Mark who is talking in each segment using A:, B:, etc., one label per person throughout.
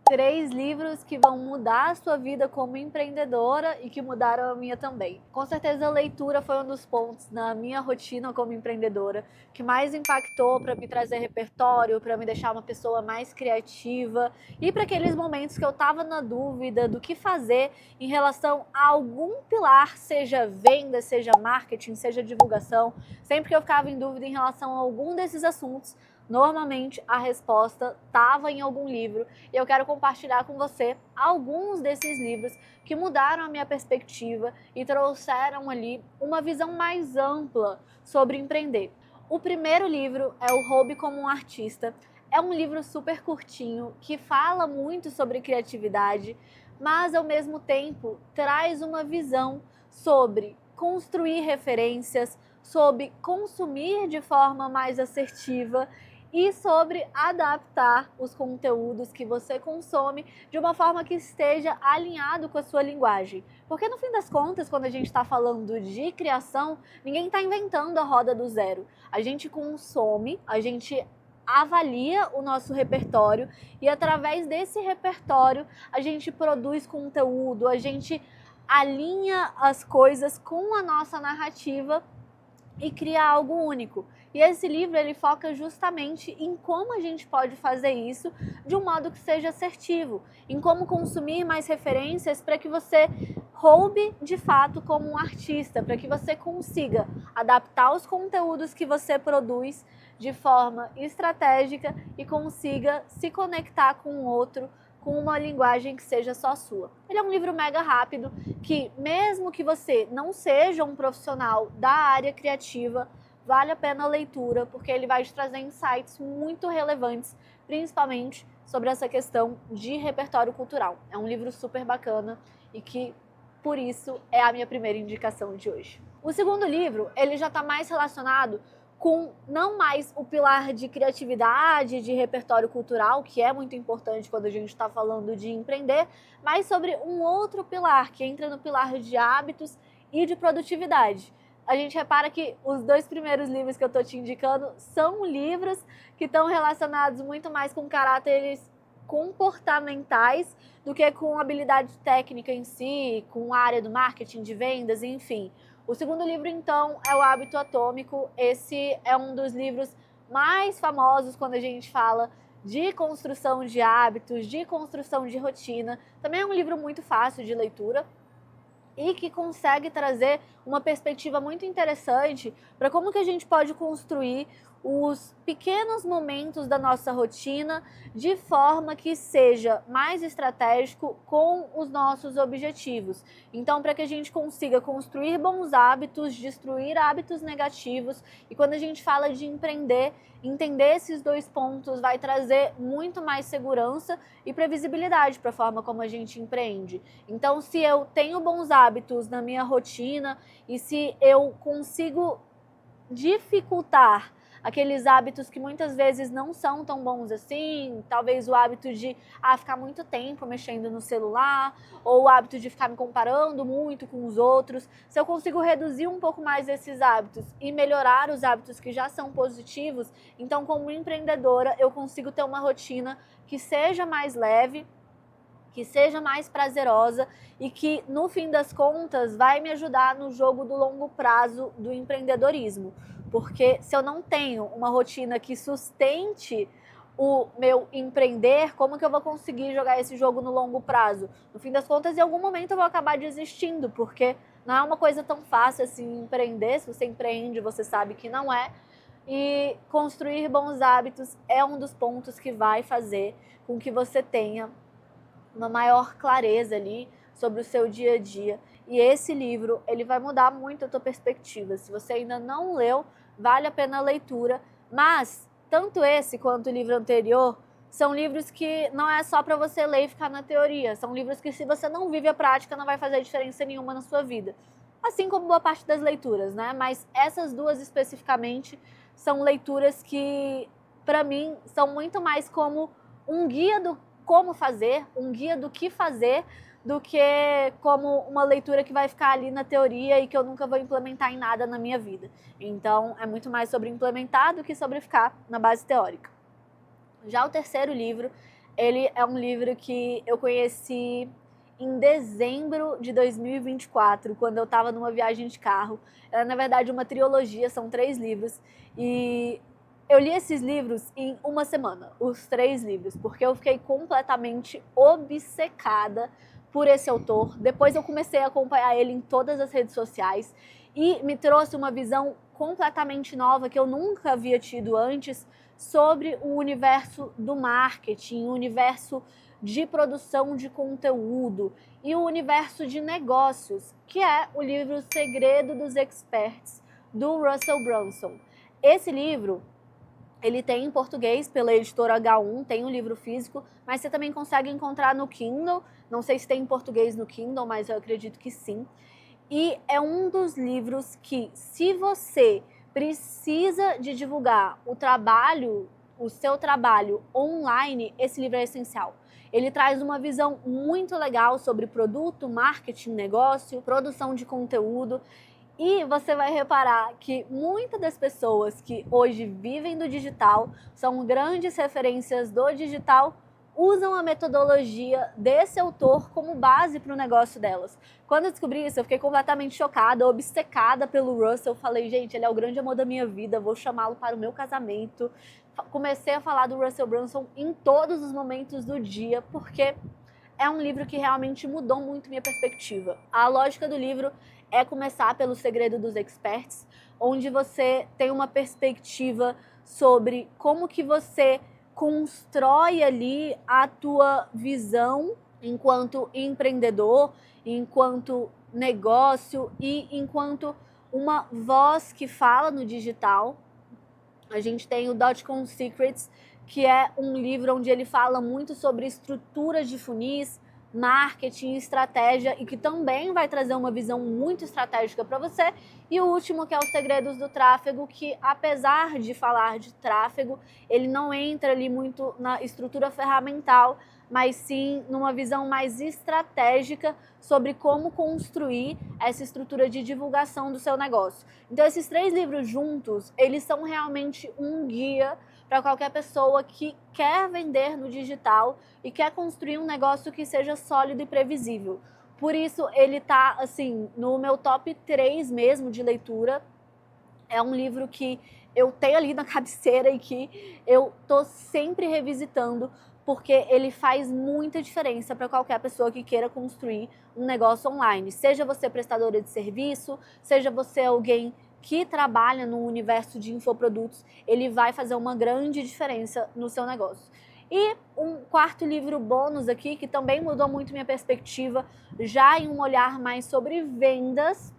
A: 3 livros que vão mudar a sua vida como empreendedora e que mudaram a minha também. Com certeza a leitura foi um dos pontos na minha rotina como empreendedora que mais impactou para me trazer repertório, para me deixar uma pessoa mais criativa e para aqueles momentos que eu estava na dúvida do que fazer em relação a algum pilar, seja venda, seja marketing, seja divulgação. Sempre que eu ficava em dúvida em relação a algum desses assuntos, normalmente a resposta estava em algum livro e eu quero compartilhar com você alguns desses livros que mudaram a minha perspectiva e trouxeram ali uma visão mais ampla sobre empreender. O primeiro livro é O Roube como um Artista. É um livro super curtinho que fala muito sobre criatividade, mas ao mesmo tempo traz uma visão sobre construir referências, sobre consumir de forma mais assertiva e sobre adaptar os conteúdos que você consome de uma forma que esteja alinhado com a sua linguagem. Porque no fim das contas, quando a gente está falando de criação, ninguém está inventando a roda do zero. A gente consome, a gente avalia o nosso repertório e através desse repertório a gente produz conteúdo, a gente alinha as coisas com a nossa narrativa e criar algo único. E esse livro ele foca justamente em como a gente pode fazer isso de um modo que seja assertivo, em como consumir mais referências para que você roube de fato como um artista, para que você consiga adaptar os conteúdos que você produz de forma estratégica e consiga se conectar com o outro com uma linguagem que seja só sua. Ele é um livro mega rápido que, mesmo que você não seja um profissional da área criativa, vale a pena a leitura, porque ele vai te trazer insights muito relevantes, principalmente sobre essa questão de repertório cultural. É um livro super bacana e que, por isso, é a minha primeira indicação de hoje. O segundo livro, ele já está mais relacionado com não mais o pilar de criatividade, de repertório cultural, que é muito importante quando a gente está falando de empreender, mas sobre um outro pilar, que entra no pilar de hábitos e de produtividade. A gente repara que os 2 primeiros livros que eu estou te indicando são livros que estão relacionados muito mais com caráteres comportamentais do que com habilidade técnica em si, com a área do marketing, de vendas, enfim. O segundo livro, então, é O Hábito Atômico. Esse é um dos livros mais famosos quando a gente fala de construção de hábitos, de construção de rotina. Também é um livro muito fácil de leitura e que consegue trazer uma perspectiva muito interessante para como que a gente pode construir os pequenos momentos da nossa rotina de forma que seja mais estratégico com os nossos objetivos. Então, para que a gente consiga construir bons hábitos, destruir hábitos negativos, e quando a gente fala de empreender, entender esses 2 pontos vai trazer muito mais segurança e previsibilidade para a forma como a gente empreende. Então, se eu tenho bons hábitos na minha rotina e se eu consigo dificultar aqueles hábitos que muitas vezes não são tão bons assim, talvez o hábito de ficar muito tempo mexendo no celular, ou o hábito de ficar me comparando muito com os outros. Se eu consigo reduzir um pouco mais esses hábitos e melhorar os hábitos que já são positivos, então como empreendedora eu consigo ter uma rotina que seja mais leve, que seja mais prazerosa e que, no fim das contas, vai me ajudar no jogo do longo prazo do empreendedorismo. Porque se eu não tenho uma rotina que sustente o meu empreender, como que eu vou conseguir jogar esse jogo no longo prazo? No fim das contas, em algum momento eu vou acabar desistindo, porque não é uma coisa tão fácil assim empreender. Se você empreende, você sabe que não é. E construir bons hábitos é um dos pontos que vai fazer com que você tenha uma maior clareza ali sobre o seu dia a dia. E esse livro, ele vai mudar muito a tua perspectiva. Se você ainda não leu, vale a pena a leitura. Mas, tanto esse quanto o livro anterior, são livros que não é só para você ler e ficar na teoria. São livros que, se você não vive a prática, não vai fazer diferença nenhuma na sua vida. Assim como boa parte das leituras, né? Mas essas 2 especificamente são leituras que, para mim, são muito mais como um guia do como fazer, um guia do que fazer, do que como uma leitura que vai ficar ali na teoria e que eu nunca vou implementar em nada na minha vida. Então, é muito mais sobre implementar do que sobre ficar na base teórica. Já o terceiro livro Ele é um livro que eu conheci em dezembro de 2024, quando eu estava numa viagem de carro. É, na verdade, uma trilogia, são 3 livros. E eu li esses livros em uma semana, os 3 livros, porque eu fiquei completamente obcecada por esse autor. Depois eu comecei a acompanhar ele em todas as redes sociais e me trouxe uma visão completamente nova que eu nunca havia tido antes sobre o universo do marketing, o universo de produção de conteúdo e o universo de negócios, que é o livro O Segredo dos Experts, do Russell Brunson. Esse livro, ele tem em português pela editora H1, tem um livro físico, mas você também consegue encontrar no Kindle. Não sei se tem em português no Kindle, mas eu acredito que sim. E é um dos livros que, se você precisa de divulgar o seu trabalho online, esse livro é essencial. Ele traz uma visão muito legal sobre produto, marketing, negócio, produção de conteúdo. E você vai reparar que muitas das pessoas que hoje vivem do digital, são grandes referências do digital, usam a metodologia desse autor como base para o negócio delas. Quando eu descobri isso, eu fiquei completamente chocada, obcecada pelo Russell. Eu falei, gente, ele é o grande amor da minha vida, vou chamá-lo para o meu casamento. Comecei a falar do Russell Brunson em todos os momentos do dia, porque é um livro que realmente mudou muito minha perspectiva. A lógica do livro é começar pelo Segredo dos Experts, onde você tem uma perspectiva sobre como que você constrói ali a tua visão enquanto empreendedor, enquanto negócio e enquanto uma voz que fala no digital. A gente tem o Dotcom Secrets, que é um livro onde ele fala muito sobre estruturas de funis, marketing, estratégia, e que também vai trazer uma visão muito estratégica para você. E o último, que é os Segredos do Tráfego, que apesar de falar de tráfego, ele não entra ali muito na estrutura ferramental, mas sim numa visão mais estratégica sobre como construir essa estrutura de divulgação do seu negócio. Então, esses 3 livros juntos, eles são realmente um guia para qualquer pessoa que quer vender no digital e quer construir um negócio que seja sólido e previsível. Por isso, ele tá, assim, no meu top 3 mesmo de leitura. É um livro que eu tenho ali na cabeceira e que eu tô sempre revisitando, porque ele faz muita diferença para qualquer pessoa que queira construir um negócio online. Seja você prestadora de serviço, seja você alguém que trabalha no universo de infoprodutos, ele vai fazer uma grande diferença no seu negócio. E um 4º livro bônus aqui, que também mudou muito minha perspectiva, já em um olhar mais sobre vendas,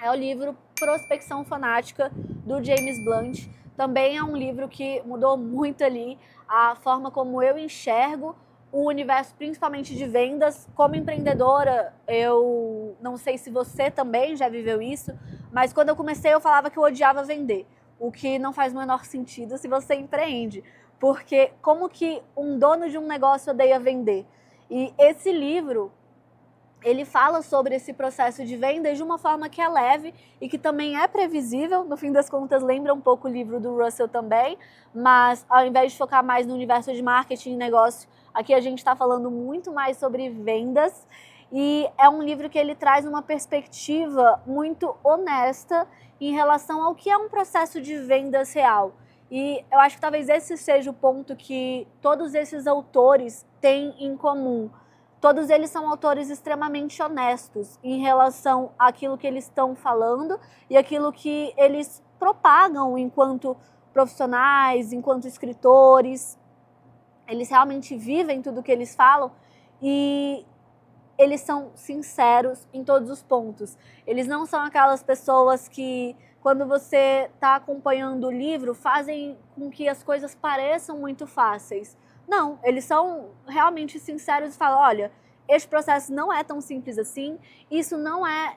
A: é o livro Prospecção Fanática, do James Blunt. Também é um livro que mudou muito ali a forma como eu enxergo o universo, principalmente de vendas. Como empreendedora, eu não sei se você também já viveu isso, mas quando eu comecei eu falava que eu odiava vender, o que não faz o menor sentido se você empreende, porque como que um dono de um negócio odeia vender? E esse livro, ele fala sobre esse processo de venda de uma forma que é leve e que também é previsível. No fim das contas, lembra um pouco o livro do Russell também, mas ao invés de focar mais no universo de marketing e negócio, aqui a gente está falando muito mais sobre vendas. E é um livro que ele traz uma perspectiva muito honesta em relação ao que é um processo de vendas real. E eu acho que talvez esse seja o ponto que todos esses autores têm em comum. Todos eles são autores extremamente honestos em relação àquilo que eles estão falando e aquilo que eles propagam enquanto profissionais, enquanto escritores. Eles realmente vivem tudo o que eles falam e eles são sinceros em todos os pontos. Eles não são aquelas pessoas que, quando você está acompanhando o livro, fazem com que as coisas pareçam muito fáceis. Não, eles são realmente sinceros e falam, olha, este processo não é tão simples assim, isso não é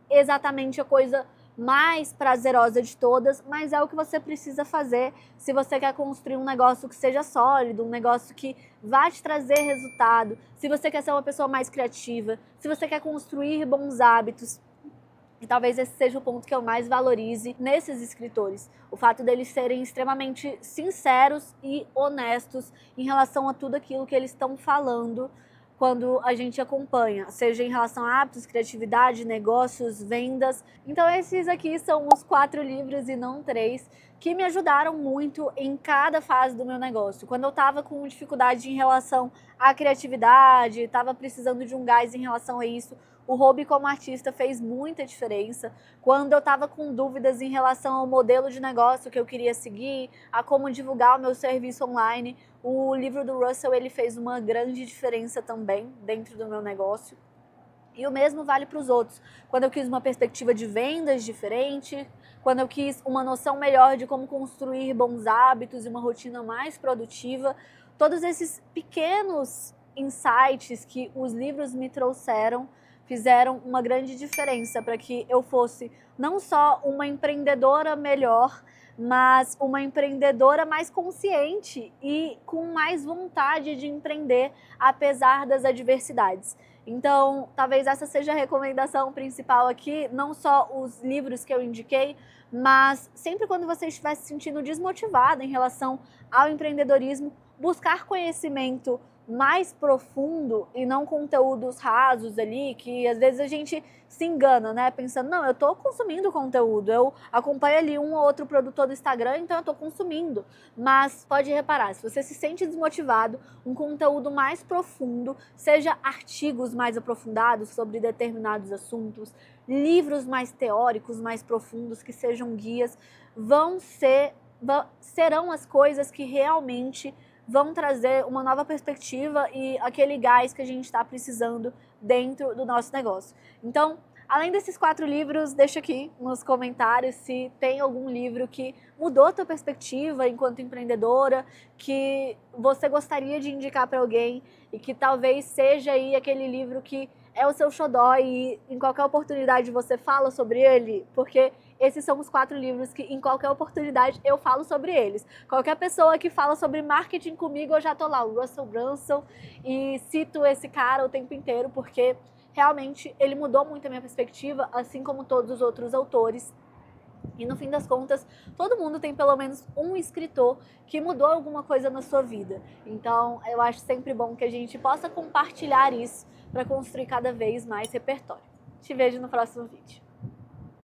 A: exatamente a coisa mais prazerosa de todas, mas é o que você precisa fazer se você quer construir um negócio que seja sólido, um negócio que vai te trazer resultado, se você quer ser uma pessoa mais criativa, se você quer construir bons hábitos. E talvez esse seja o ponto que eu mais valorize nesses escritores. O fato deles serem extremamente sinceros e honestos em relação a tudo aquilo que eles estão falando quando a gente acompanha, seja em relação a hábitos, criatividade, negócios, vendas. Então esses aqui são os 4 livros e não 3, que me ajudaram muito em cada fase do meu negócio. Quando eu estava com dificuldade em relação à criatividade, estava precisando de um gás em relação a isso, o hobby como artista fez muita diferença. Quando eu estava com dúvidas em relação ao modelo de negócio que eu queria seguir, a como divulgar o meu serviço online, o livro do Russell ele fez uma grande diferença também dentro do meu negócio. E o mesmo vale para os outros. Quando eu quis uma perspectiva de vendas diferente, quando eu quis uma noção melhor de como construir bons hábitos e uma rotina mais produtiva, todos esses pequenos insights que os livros me trouxeram fizeram uma grande diferença para que eu fosse não só uma empreendedora melhor, mas uma empreendedora mais consciente e com mais vontade de empreender, apesar das adversidades. Então, talvez essa seja a recomendação principal aqui, não só os livros que eu indiquei, mas sempre quando você estiver se sentindo desmotivada em relação ao empreendedorismo, buscar conhecimento mais profundo e não conteúdos rasos ali, que às vezes a gente se engana, né? Pensando, não, eu tô consumindo conteúdo, eu acompanho ali um ou outro produtor do Instagram, então eu tô consumindo. Mas pode reparar, se você se sente desmotivado, um conteúdo mais profundo, seja artigos mais aprofundados sobre determinados assuntos, livros mais teóricos, mais profundos, que sejam guias, serão as coisas que realmente vão trazer uma nova perspectiva e aquele gás que a gente está precisando dentro do nosso negócio. Então, além desses 4 livros, deixa aqui nos comentários se tem algum livro que mudou a tua perspectiva enquanto empreendedora, que você gostaria de indicar para alguém e que talvez seja aí aquele livro que é o seu xodó e em qualquer oportunidade você fala sobre ele, porque esses são os 4 livros que em qualquer oportunidade eu falo sobre eles. Qualquer pessoa que fala sobre marketing comigo, eu já tô lá, o Russell Brunson, e cito esse cara o tempo inteiro, porque realmente ele mudou muito a minha perspectiva, assim como todos os outros autores. E no fim das contas, todo mundo tem pelo menos um escritor que mudou alguma coisa na sua vida. Então, eu acho sempre bom que a gente possa compartilhar isso para construir cada vez mais repertório. Te vejo no próximo vídeo.